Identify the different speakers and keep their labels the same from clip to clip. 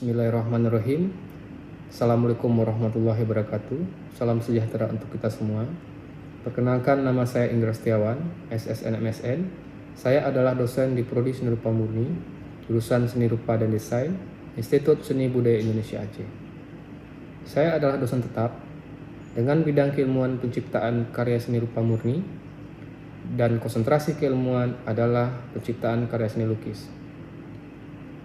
Speaker 1: Bismillahirrahmanirrahim. Assalamualaikum warahmatullahi wabarakatuh. Salam sejahtera untuk kita semua. Perkenalkan, nama saya Indra Setiawan, SSN MSN. Saya adalah dosen di Prodi Seni Rupa Murni, jurusan Seni Rupa dan Desain, Institut Seni Budaya Indonesia Aceh. Saya adalah dosen tetap dengan bidang keilmuan penciptaan karya seni rupa murni, dan konsentrasi keilmuan adalah penciptaan karya seni lukis.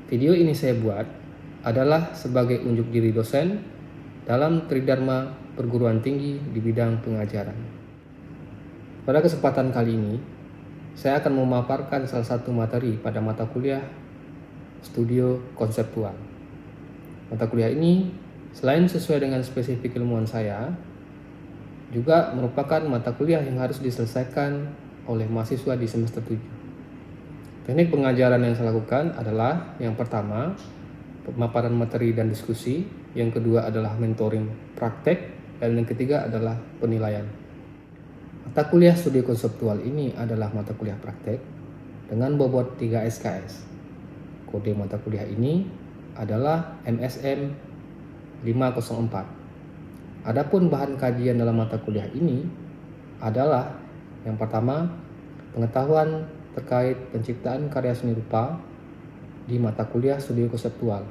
Speaker 1: Video ini saya buat adalah sebagai unjuk diri dosen dalam Tridharma Perguruan Tinggi di bidang pengajaran. Pada kesempatan kali ini, saya akan memaparkan salah satu materi pada mata kuliah Studio Konseptual. Mata kuliah ini, selain sesuai dengan spesifik ilmuwan saya, juga merupakan mata kuliah yang harus diselesaikan oleh mahasiswa di semester 7. Teknik pengajaran yang saya lakukan adalah yang pertama, pemaparan materi dan diskusi, yang kedua adalah mentoring praktek, dan yang ketiga adalah penilaian. Mata kuliah studi konseptual ini adalah mata kuliah praktek dengan bobot 3 SKS. Kode mata kuliah ini adalah MSM 504. Adapun bahan kajian dalam mata kuliah ini adalah yang pertama, pengetahuan terkait penciptaan karya seni rupa di mata kuliah studi konseptual.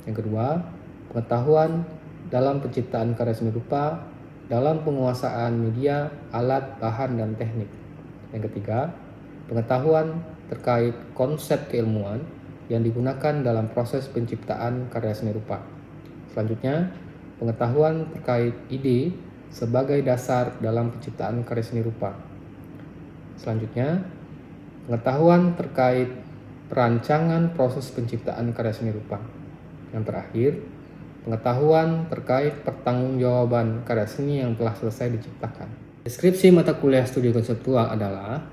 Speaker 1: Yang kedua, pengetahuan dalam penciptaan karya seni rupa dalam penguasaan media, alat, bahan, dan teknik. Yang ketiga, pengetahuan terkait konsep keilmuan yang digunakan dalam proses penciptaan karya seni rupa. Selanjutnya, pengetahuan terkait ide sebagai dasar dalam penciptaan karya seni rupa. Selanjutnya, pengetahuan terkait perancangan proses penciptaan karya seni rupa. Yang terakhir, pengetahuan terkait pertanggungjawaban karya seni yang telah selesai diciptakan. Deskripsi mata kuliah studi konseptual adalah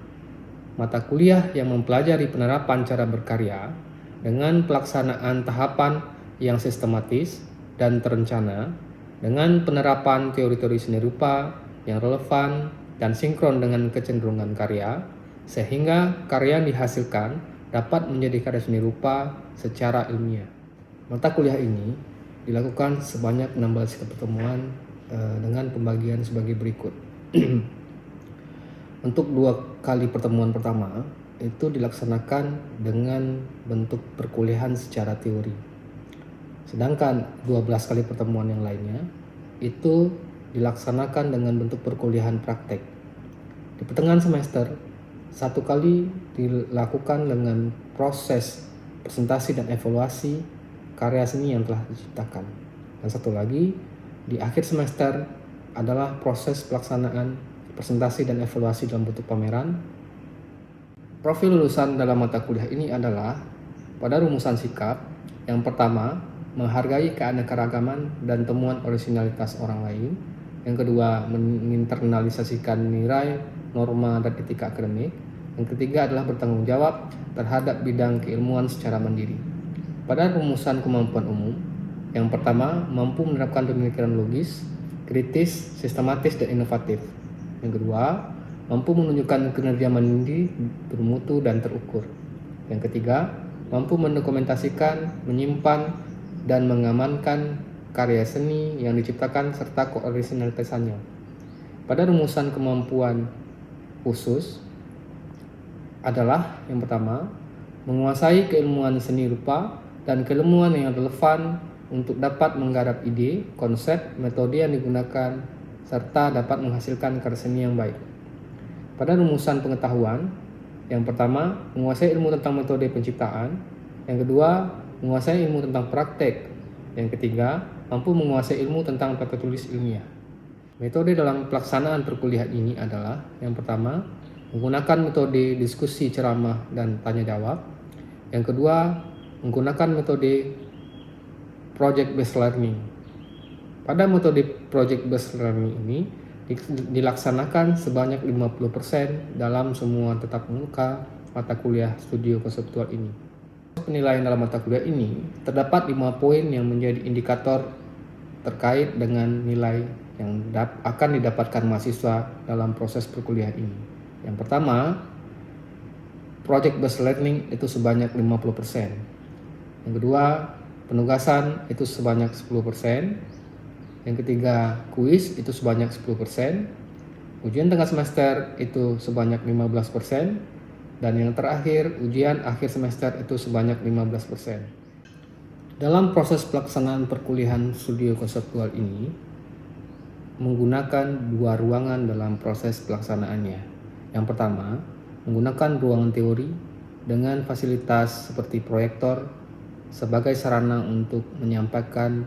Speaker 1: mata kuliah yang mempelajari penerapan cara berkarya dengan pelaksanaan tahapan yang sistematis dan terencana, dengan penerapan teori-teori seni rupa yang relevan dan sinkron dengan kecenderungan karya, sehingga karya yang dihasilkan dapat menjadi karya seni rupa secara ilmiah. Mata kuliah ini dilakukan sebanyak 16 pertemuan dengan pembagian sebagai berikut. Untuk 2 kali pertemuan pertama itu dilaksanakan dengan bentuk perkuliahan secara teori. Sedangkan 12 kali pertemuan yang lainnya itu dilaksanakan dengan bentuk perkuliahan praktek. Di pertengahan semester, 1 kali dilakukan dengan proses presentasi dan evaluasi karya seni yang telah diciptakan. Dan 1 lagi di akhir semester adalah proses pelaksanaan presentasi dan evaluasi dalam bentuk pameran. Profil lulusan dalam mata kuliah ini adalah pada rumusan sikap. Yang pertama, menghargai keanekaragaman dan temuan orisinalitas orang lain. Yang kedua, menginternalisasikan nilai, norma, dan etika akademik. Yang ketiga adalah bertanggung jawab terhadap bidang keilmuan secara mandiri. Pada rumusan kemampuan umum, yang pertama, mampu menerapkan pemikiran logis, kritis, sistematis, dan inovatif. Yang kedua, mampu menunjukkan kinerja mandiri, bermutu, dan terukur. Yang ketiga, mampu mendokumentasikan, menyimpan, dan mengamankan karya seni yang diciptakan serta keorisinalitasannya. Pada rumusan kemampuan khusus adalah yang pertama, menguasai keilmuan seni rupa dan keilmuan yang relevan untuk dapat menggarap ide, konsep, metode yang digunakan, serta dapat menghasilkan karya seni yang baik. Pada rumusan pengetahuan, yang pertama, menguasai ilmu tentang metode penciptaan. Yang kedua, menguasai ilmu tentang praktek. Yang ketiga, mampu menguasai ilmu tentang tata tulis ilmiah. Metode dalam pelaksanaan perkuliahan ini adalah yang pertama, menggunakan metode diskusi, ceramah, dan tanya jawab. Yang kedua, menggunakan metode project based learning. Pada metode project based learning ini dilaksanakan sebanyak 50% dalam semua tatap muka mata kuliah studio konseptual ini. Penilaian dalam mata kuliah ini terdapat 5 poin yang menjadi indikator terkait dengan nilai yang akan didapatkan mahasiswa dalam proses perkuliahan ini. Yang pertama, project based learning itu sebanyak 50%. Yang kedua, Penugasan itu sebanyak 10%. Yang ketiga, kuis itu sebanyak 10%. Ujian tengah semester itu sebanyak 15%. Dan yang terakhir, ujian akhir semester itu sebanyak 15%. Dalam proses pelaksanaan perkuliahan studio konseptual ini, menggunakan 2 ruangan dalam proses pelaksanaannya. Yang pertama, menggunakan ruangan teori dengan fasilitas seperti proyektor sebagai sarana untuk menyampaikan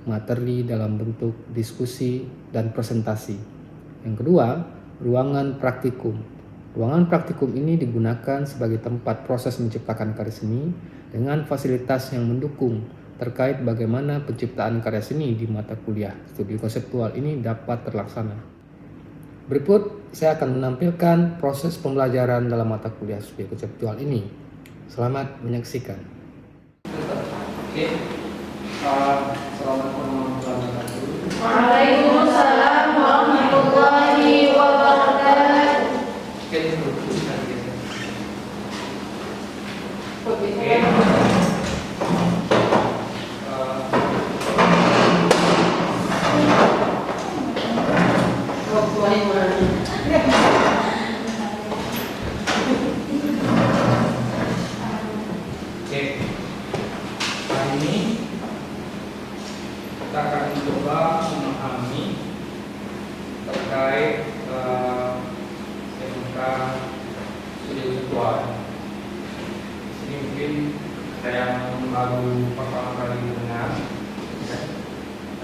Speaker 1: materi dalam bentuk diskusi dan presentasi. Yang kedua, ruangan praktikum. Ruangan praktikum ini digunakan sebagai tempat proses menciptakan karya seni dengan fasilitas yang mendukung terkait bagaimana penciptaan karya seni di mata kuliah studi konseptual ini dapat terlaksana. Berikut saya akan menampilkan proses pembelajaran dalam mata kuliah studi konseptual ini. Selamat menyaksikan. Oke. Assalamualaikum warahmatullahi wabarakatuh.
Speaker 2: Waalaikumsalam warahmatullahi wabarakatuh.
Speaker 1: Hari ini kita akan mencoba memahami terkait tentang studi konseptual. Ini mungkin ada yang baru pertama kali mendengar, ya.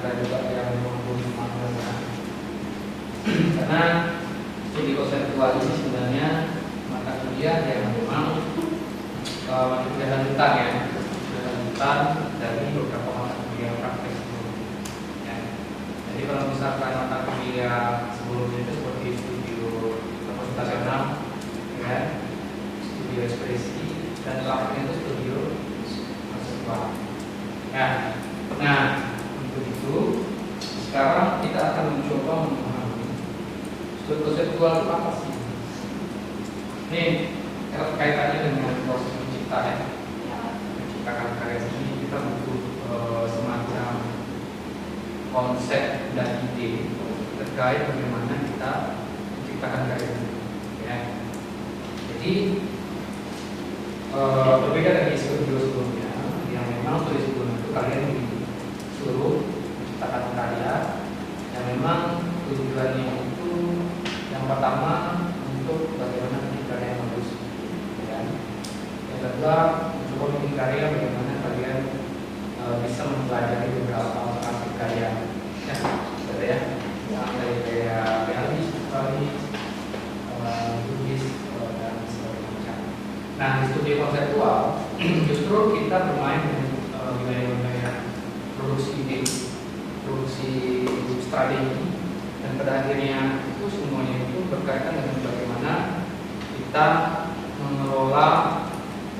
Speaker 1: Ada juga yang belum mendengar. Karena studi konseptual ini sebenarnya mata kuliah yang memang mata kuliah lanjutan ya, lanjutan dari beberapa mata kuliah praktek sebelumnya. Ya. Jadi kalau misalkan mata kuliah sebelumnya itu seperti studio kompositasional, ya, studio ekspresi, dan terakhir itu studio konseptual. Ya. Nah, untuk itu sekarang kita akan mencoba memahami studi konseptual itu apa sih? Ini kaitannya dengan proses mencipta, ya. Menciptakan karya seni kita butuh semacam konsep dan ide terkait bagaimana kita menciptakan karya seni, ya. Jadi berbeda dari studio sebelumnya yang memang studi sebelumnya itu kalian disuruh menciptakan karya yang memang tujuannya itu yang pertama untuk bagaimana bikin karya yang bagus, ya. Yang kedua, mencoba bikin karya bagaimana kalian bisa mempelajari beberapa aspek karya, ya, gitu ya. Dari kayak realis, lukis, dan sebagainya. Nah, di studi konseptual justru kita bermain dengan wilayah-wilayah produksi ide, produksi strategi, dan pada akhirnya itu semuanya itu berkaitan dengan bagaimana kita mengelola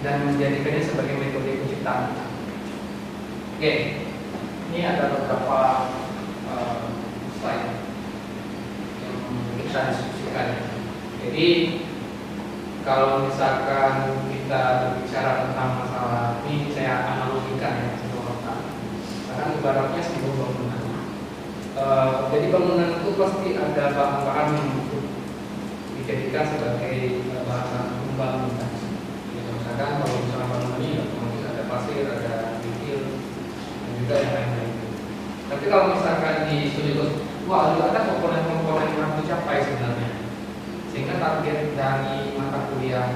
Speaker 1: dan menjadikannya sebagai metode penciptaan. Oke, ini ada beberapa slide yang kita diskusikan. Jadi kalau misalkan kita berbicara tentang masalah ini, saya analogikan ya, karena ibaratnya sebuah bangunan. Jadi bangunan itu pasti ada bahan-bahan yang untuk dijadikan sebagai bahan pembangunan. Misalkan kalau misalnya bangunan ini otomatis ada pasir, ada bibir, dan juga yang lain-lain. Tapi kalau misalkan di studi konseptual juga ada komponen-komponen yang harus dicapai sebenarnya, sehingga target dari mata kuliah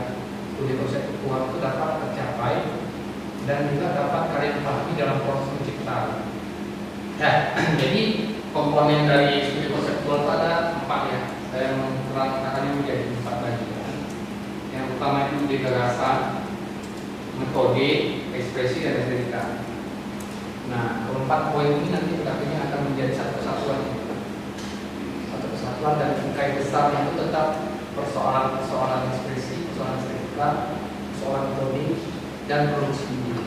Speaker 1: studi konseptual itu dapat tercapai dan juga dapat kalian pahami dalam proses penciptaan. Nah, jadi komponen dari studi konseptual itu ada 4 ya. Saya mengatakannya menjadi 4 lagi. Yang pertama itu ide gagasan, metode, ekspresi, dan estetika. Nah, keempat poin ini nanti akhirnya akan menjadi satu kesatuan. Satu kesatuan dan bingkai besarnya itu tetap persoalan ekspresi, persoalan estetika, persoalan metode, dan produksi ide.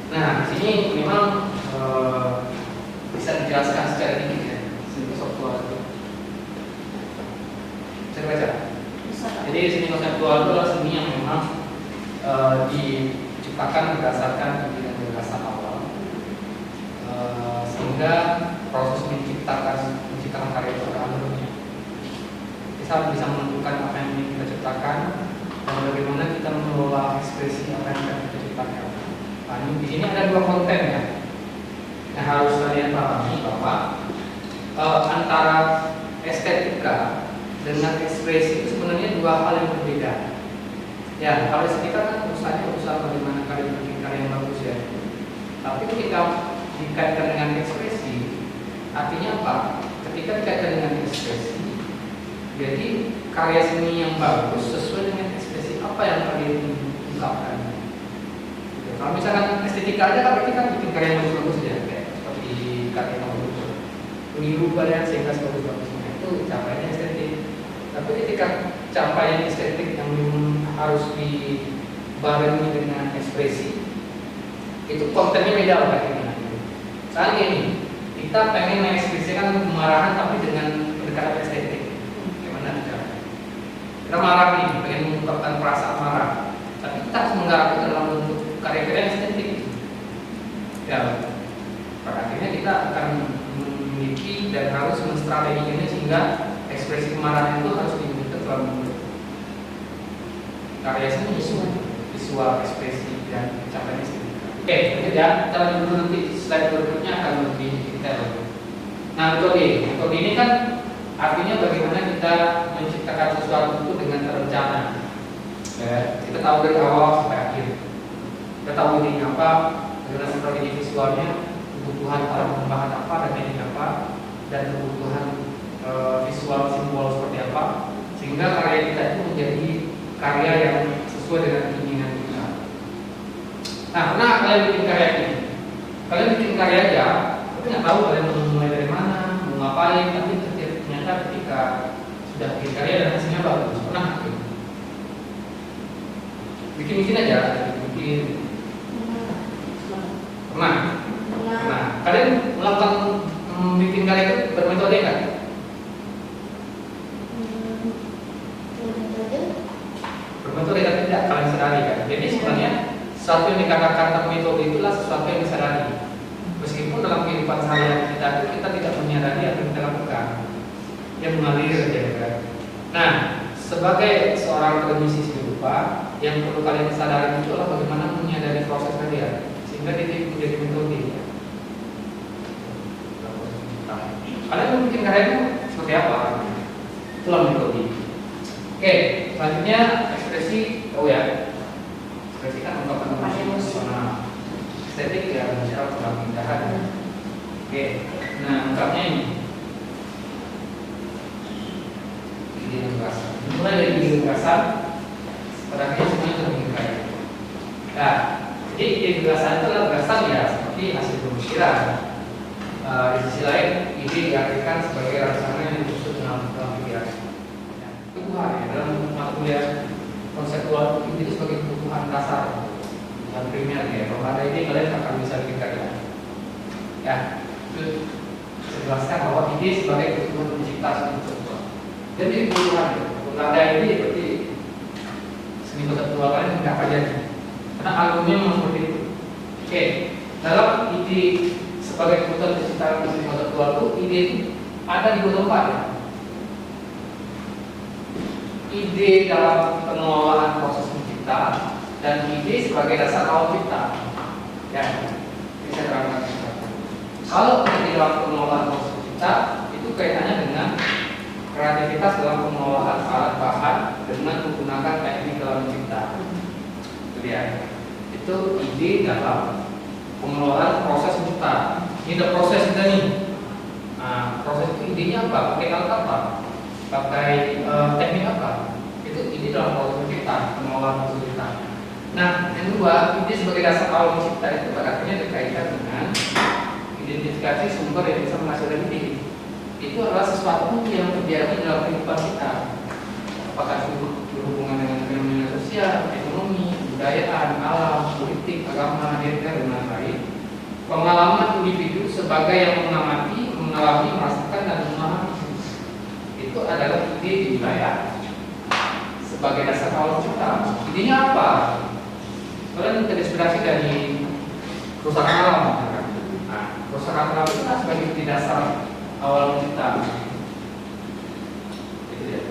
Speaker 1: Nah, di sini memang bisa dijelaskan secara dikit ya, seni konseptual itu. Saya baca. Jadi seni konseptual itu adalah seni yang memang diciptakan berdasarkan ide dan gagasan awal sehingga proses menciptakan karya itu alurnya. Kita bisa menentukan apa yang ingin kita ciptakan dan bagaimana kita mengelola ekspresi apa yang akan kita ciptakan. Nah, di sini ada dua konten ya yang harus kalian pahami, bahwa antara estetika dengan ekspresi itu sebenarnya dua hal yang berbeda. Ya, kalau estetika kan usaha bagaimana kalian bikin karya yang bagus ya. Tapi ketika dikaitkan dengan ekspresi, artinya apa? Ketika dikaitkan dengan ekspresi, jadi karya seni yang bagus sesuai dengan ekspresi apa yang kalian ungkapkan. Kalau misalkan estetika aja, kan berarti kan bikin karya yang bagus-bagus ya, kayak seperti karya yang bagus, meniru kalian sehingga sebagus-bagusnya, itu capaiannya estetik. Tapi ketika capaian estetik yang harus dibarengi dengan ekspresi, itu kontennya beda loh kayak gimana. Soalnya gini, kita pengen mengekspresikan kemarahan tapi dengan pendekatan estetik. Gimana caranya? Kita marah nih, pengen mengungkapkan perasaan marah, tapi kita harus menggarapnya dalam bentuk karya-karya yang estetik. Ya, pada akhirnya kita akan memiliki dan harus menstrategikannya sehingga ekspresi kemarahan itu harus dibentuk dalam bentuk karya seni, visual ekspresi dan capaian estetik. Oke, lanjut ya. Kita lanjut dulu, nanti slide berikutnya akan lebih detail. Nah, metode ini kan artinya bagaimana kita menciptakan sesuatu itu dengan terencana. Ya, kita tahu dari awal sampai akhir. Kita tahu ini apa, bagaimana strategi visualnya, kebutuhan alat tambahan apa dan teknik apa, dan kebutuhan visual simbol seperti apa, sehingga karya kita itu menjadi karya yang sesuai dengan keinginan kita. Nah, pernah kalian bikin karya ini? Kalian bikin karya aja, tapi nggak tahu kalian mau mulai dari mana, mau ngapain. Tapi ternyata ketika sudah bikin karya dan hasilnya bagus, pernah nggak? Bikin aja, bikin. Pernah. Nah, kalian melakukan bikin karya itu bermetode nggak? Bermetode tapi tidak kalian sadari kan? Jadi sebenarnya sesuatu yang dikatakan tentang metode itulah sesuatu yang disadari. Meskipun dalam kehidupan sehari-hari kita tidak menyadari apa yang kita lakukan, yang mengalir saja kan. Nah, sebagai seorang akademisi seni rupa, yang perlu kalian sadari itu adalah bagaimana menyadari proses kalian sehingga dia menjadi metode. Kalian bikin karya itu seperti apa? Itulah metode. Oke, selanjutnya ekspresi. Oh ya, ekspresi kan ungkapan emosional. Estetik ya bicara tentang keindahan. Oke, nah ungkapnya ini. Ide gagasan. Mulai dari ide gagasan, pada akhirnya semuanya terbikin karya. Nah, jadi ide gagasan itu adalah gagasan ya seperti hasil pemikiran. Di sisi lain, ide diartikan sebagai rencana yang disusun dalam pikiran. Kebutuhan ya, dalam mata kuliah konseptual ide itu sebagai kebutuhan dasar dan primer ya. Kalau ada ide kalian akan bisa bikin karya. Ya, itu saya jelaskan bahwa ide sebagai kebutuhan pencipta konseptual. Jadi kebutuhan ya. Kalau ada ide seperti seni konseptual kalian nggak akan jadi. Karena alurnya memang seperti itu. Oke, dalam ide sebagai kebutuhan penciptaan seni konseptual itu ide itu ada di dua tempat ya. Ide dalam pengelolaan proses mencipta dan ide sebagai dasar awal cipta. Ya, bisa terangkan. Kalau ide dalam pengelolaan proses mencipta itu kaitannya dengan kreativitas dalam pengelolaan alat bahan dengan menggunakan teknik dalam mencipta. Itu dia. Itu ide dalam pengelolaan proses mencipta. Ini ada proses kita nih. Nah, proses itu idenya apa? Pakai alat apa? Pakai teknik apa? Itu ide dalam proses mencipta, pengelolaan proses mencipta. Nah, yang kedua, ide sebagai dasar awal mencipta itu artinya berkaitan dengan identifikasi sumber yang bisa menghasilkan ide. Itu adalah sesuatu yang terjadi dalam kehidupan kita. Apakah itu berhubungan dengan fenomena sosial, ekonomi, kebudayaan, alam, politik, agama, dan lain-lain. Pengalaman individu sebagai yang mengamati, mengalami, merasakan, dan memahami itu adalah ide di wilayah sebagai dasar awal cipta. Idenya apa? Kalian terinspirasi dari kerusakan alam. Nah, pusaka alam itu kan sebagai inti dasar awal kita. Itu dia.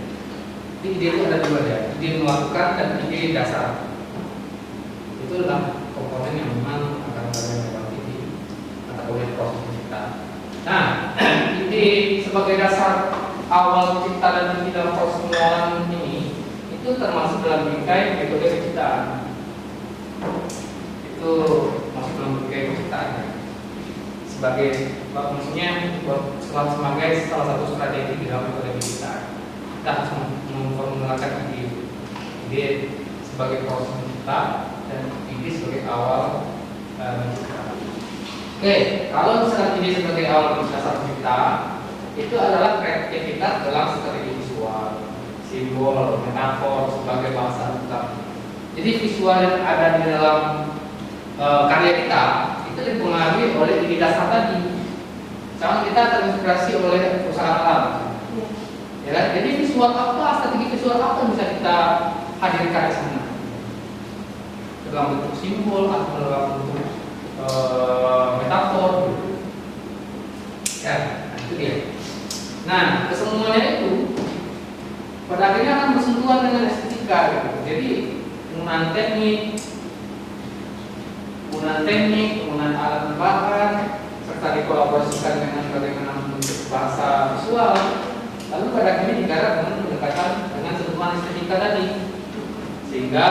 Speaker 1: Jadi ide itu ada dua ya, ide melakukan dan ide dasar. Itu adalah komponen yang memang akan kalian lewati di mata kuliah proses kita. Nah, ide sebagai dasar awal cipta dan inti dalam proses pengelolaan ini itu termasuk dalam bingkai metode penciptaan. Itu masuk dalam bingkai penciptaan. Sebagai maksudnya sebagai salah satu strategi di dalam metode penciptaan. Kita harus memformulasikan ide sebagai proses pencipta dan ide sebagai awal mencipta. Oke, kalau misalnya ide sebagai awal dasar pencipta itu adalah kreativitas dalam strategi visual, simbol, metafor sebagai bahasa utama. Jadi visual yang ada di dalam karya kita itu dipengaruhi oleh ide dasar tadi. Misalnya kita terinspirasi oleh pusaka alam. Ya kan? Jadi visual apa, strategi visual apa yang bisa kita hadirkan di sana? Dalam bentuk simbol atau dalam bentuk metafor. Ya, nah itu dia. Nah, kesemuanya itu pada akhirnya akan bersentuhan dengan estetika gitu. Jadi penggunaan penggunaan alat bahan serta dikolaborasikan dengan bagaimana bentuk bahasa visual. Lalu pada akhirnya digarap dengan pendekatan dengan sentuhan estetika tadi, sehingga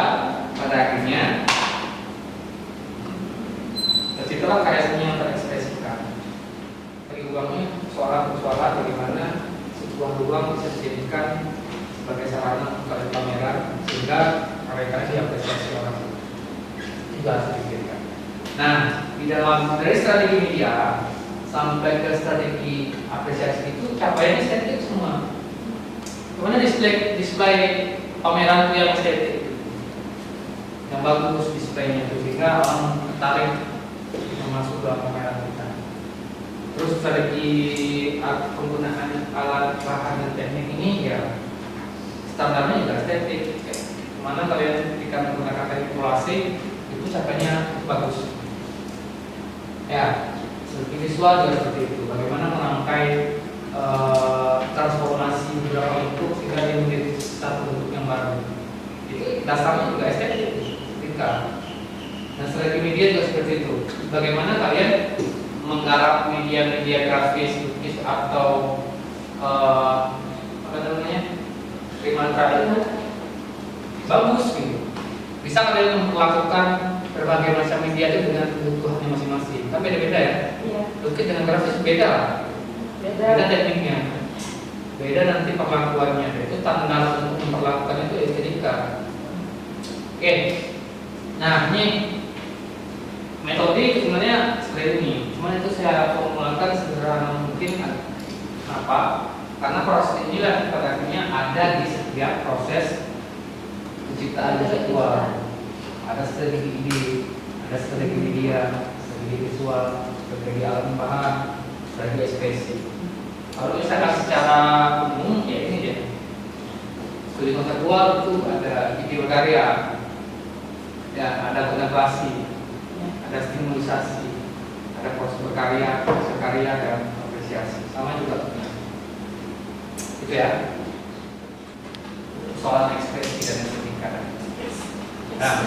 Speaker 1: pada akhirnya terciptalah karya seni yang terekspresikan. Bagi uangnya persoalan bagaimana sebuah ruang bisa dijadikan sebagai sarana untuk pameran sehingga karya-karya diapresiasi orang juga harus dipikirkan. Nah, di dalam dari strategi media sampai ke strategi apresiasi itu capaiannya estetik semua. Kemudian display pameran itu yang estetik, yang bagus displaynya itu sehingga orang tertarik masuk dalam pameran kita. Terus strategi penggunaan alat bahan dan teknik ini ya standarnya juga estetik. Mana kalian ketika menggunakan teknik polasi itu capaiannya bagus. Ya, strategi visual juga seperti itu. Bagaimana merangkai transformasi beberapa bentuk sehingga dia menjadi satu bentuk yang baru. Itu dasarnya juga estetik. Nah, strategi media juga seperti itu. Bagaimana kalian menggarap media-media grafis, lukis atau apa namanya, primantra itu bagus gitu. Bisa kalian melakukan berbagai macam media itu dengan kebutuhannya masing-masing. Kan beda-beda ya.
Speaker 2: Iya.
Speaker 1: Lukis dengan grafis beda lah. Beda tekniknya. Beda nanti perlakuannya. Itu tanda untuk memperlakukan itu estetika. Oke. Nah, ini metode itu sebenarnya seperti ini. Cuma itu saya formulkan sederhana mungkin. Kenapa? Karena proses inilah pada akhirnya ada di setiap proses penciptaan visual. Ada strategi ide, ada strategi media, strategi visual, strategi alat bahan, strategi ekspresi. Kalau misalkan secara umum ya ini ya. Studi konseptual itu ada ide berkarya, ya ada kontemplasi, ada stimulisasi, ada proses berkarya, proses karya dan apresiasi. Sama juga itu ya. Soal ekspresi dan estetika. Nah,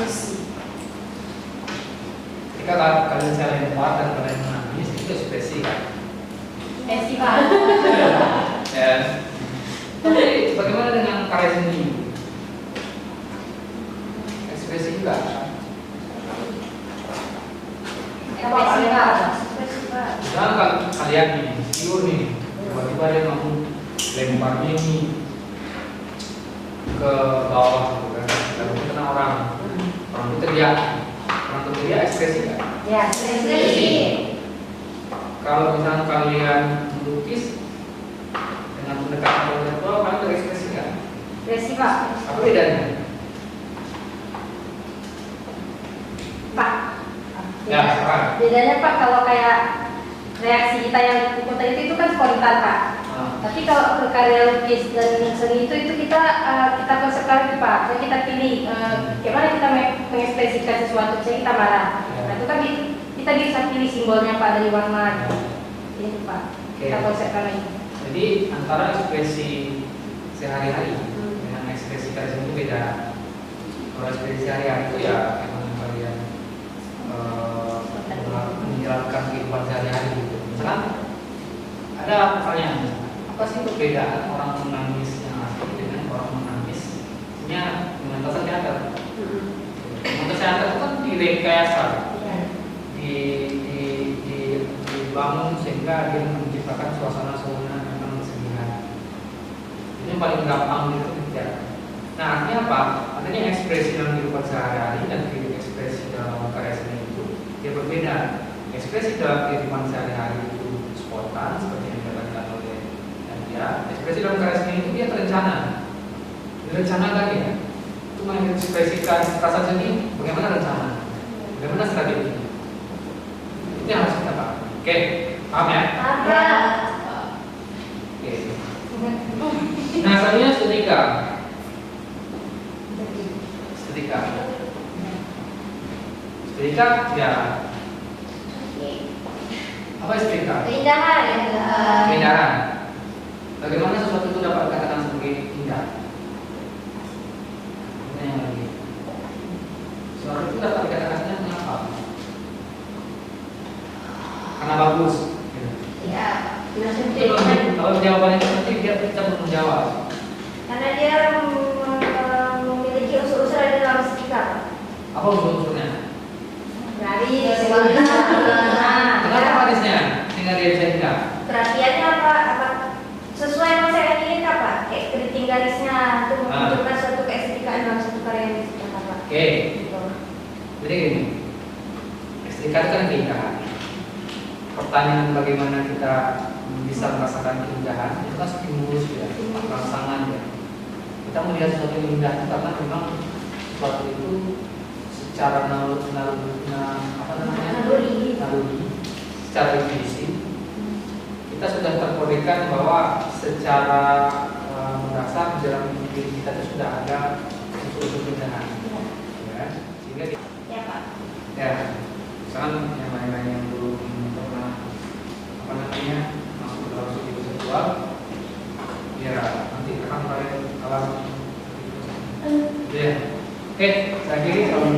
Speaker 1: ketika kalian saya lempar dan kalian menangani, itu ekspresi kan?
Speaker 2: Festival.
Speaker 1: Ya. Tapi bagaimana dengan karya seni? Ekspresi juga. Misalnya kalian nih, siur nih, tiba-tiba dia mau lemparnya ini ke bawah gitu kan, lalu kena orang itu teriak, ekspresi kan?
Speaker 2: Ya, ekspresi.
Speaker 1: Kalau misalnya kalian melukis dengan pendekatan konseptual, kalian berekspresi kan?
Speaker 2: Ekspresi Pak.
Speaker 1: Apa bedanya?
Speaker 2: Pak.
Speaker 1: Ya, Pak.
Speaker 2: Bedanya Pak kalau kayak reaksi kita yang di kota itu kan spontan Pak. Tapi kalau karya lukis dan seni itu kita konsepkan itu Pak. Jadi kita pilih bagaimana kita mengekspresikan sesuatu. Misalnya kita marah. Nah itu kan kita kita bisa pilih simbolnya Pak dari warna itu Pak. Kita konsepkan lagi.
Speaker 3: Jadi antara ekspresi sehari-hari dengan ekspresi karisma itu beda. Kalau ekspresi sehari-hari itu ya emang kalian menjalankan kehidupan sehari-hari gitu. Misalkan ada pertanyaan, apa sih perbedaan orang menangis yang asli dengan orang menangis dengan mental teater? Mental teater itu kan direkayasa, dibangun sehingga dia menciptakan suasana memang kesedihan. Ini yang paling gampang gitu ya. Nah artinya apa? Artinya ekspresi dalam kehidupan sehari-hari dan ekspresi dalam karya seni itu dia berbeda. Ekspresi dalam kehidupan sehari-hari itu spontan seperti yang dikatakan oleh dia. Ekspresi dalam karya seni itu dia terencana, direncanakan ya. Itu mengekspresikan rasa seni. Bagaimana rencana? Bagaimana strategi? Itu yang harus kita paham. Oke, paham ya?
Speaker 2: Paham.
Speaker 3: Oke. Nah, selanjutnya estetika. Estetika ya. Apa estetika?
Speaker 2: Keindahan.
Speaker 3: Keindahan. Bagaimana sesuatu itu dapat dikatakan sebagai indah? Ini yang lagi. Sesuatu itu dapat dikatakan kenapa? Karena bagus.
Speaker 2: Ya.
Speaker 3: Kalau jawabannya seperti dia bisa menjawab.
Speaker 2: Karena dia memiliki unsur-unsur ada dalam estetika.
Speaker 3: Apa unsur-unsurnya?
Speaker 2: Garis, warna.
Speaker 3: Kenapa garisnya? Sehingga dia bisa indah.
Speaker 2: Perhatiannya apa sesuai yang saya inginkan Pak. Kayak keriting garisnya itu menunjukkan suatu keestetikaan dalam satu karya yang diciptakan Pak.
Speaker 3: Oke. Jadi gini, estetika itu kan keindahan. Pertanyaan bagaimana kita bisa merasakan keindahan itu kan stimulus ya, rangsangan ya. Kita melihat sesuatu yang indah itu karena memang sesuatu itu secara naluri, secara definisi kita sudah terkodekan bahwa secara merasa di dalam diri kita itu sudah ada unsur-unsur keindahan. Ya, sehingga
Speaker 2: Ya Pak.
Speaker 3: ya, misalkan yang lain-lain yang belum pernah masuk dalam studi seksual, ya nanti akan mulai alam. Ya, oke, saya kira kalau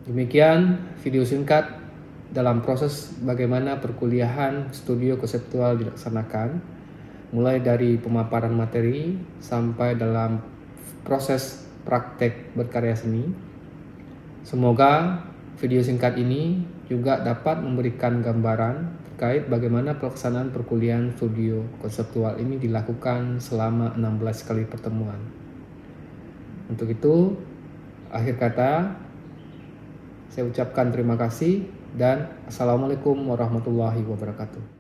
Speaker 1: Demikian video singkat dalam proses bagaimana perkuliahan studio konseptual dilaksanakan, mulai dari pemaparan materi sampai dalam proses praktek berkarya seni. Semoga video singkat ini juga dapat memberikan gambaran terkait bagaimana pelaksanaan perkuliahan studio konseptual ini dilakukan selama 16 kali pertemuan. Untuk itu, akhir kata, saya ucapkan terima kasih dan Assalamualaikum warahmatullahi wabarakatuh.